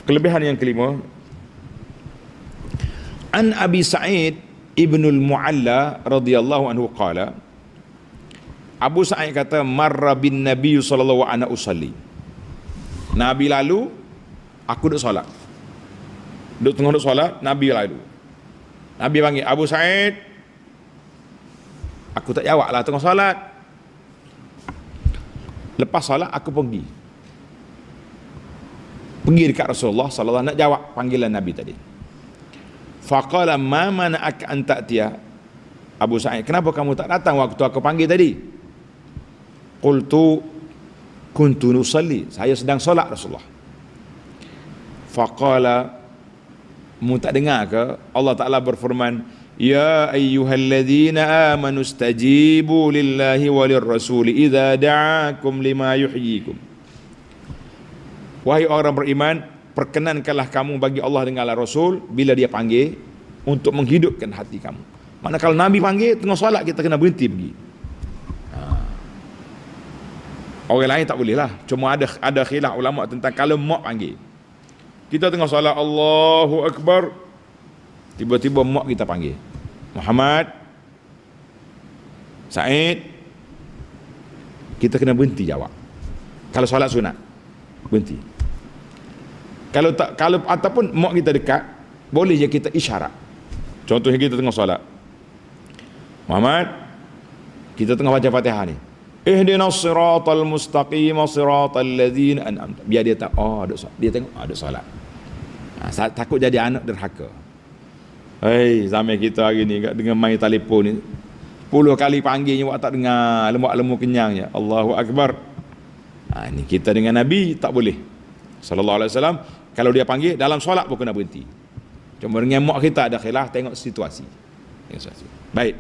Kelebihan yang kelima, an Abi Sa'id Ibnul Mu'alla radhiyallahu anhu qala, Abu Sa'id kata, marra bin Nabi sallallahu alaihi wasallam, Nabi lalu, aku duduk solat. Tengah duduk solat, Nabi lalu. Nabi panggil, Abu Sa'id. Aku tak jawab lah, tengah solat. Lepas solat, aku pergi dekat Rasulullah sallallahu alaihi wasallam nak jawab panggilan Nabi tadi. Faqala ma mana'aka an ta'tiya, Abu Sa'id, kenapa kamu tak datang waktu aku panggil tadi? Qultu kuntu nusalli, saya sedang solat Rasulullah. Faqala, mu tak dengar ke Allah Ta'ala berfirman, ya ayyuhalladzina amanu stajibu lillahi walir rasuli idza da'akum lima yuhyikum. Wahai orang beriman, perkenankanlah kamu bagi Allah dengan Rasul bila dia panggil untuk menghidupkan hati kamu. Maknanya kalau Nabi panggil tengah solat, kita kena berhenti pergi. Orang lain tak boleh lah. Cuma ada khilaf ulama tentang kalau mak panggil. Kita tengah solat, Allahu Akbar, tiba-tiba mak kita panggil, Muhammad, Said, kita kena berhenti jawab. Kalau solat sunat, berhenti. Kalau ataupun mak kita dekat, boleh je kita isyarat. Contohnya kita tengah solat, Muhammad, kita tengah baca Fatihah ni, ihdinas siratal mustaqim siratal ladzina an'amta. Biar dia tak, dia tengok ada solat. Takut jadi anak derhaka. Hei, zaman kita hari ni dengan main telefon ni, 10 kali panggilnya awak tak dengar, lemak-lemuk kenyangnya. Allahu Akbar. Ni kita dengan Nabi tak boleh sallallahu alaihi wasallam. Kalau dia panggil dalam solat pun kena berhenti. Cuma dengan mak kita ada khilaf, tengok situasi. Baik.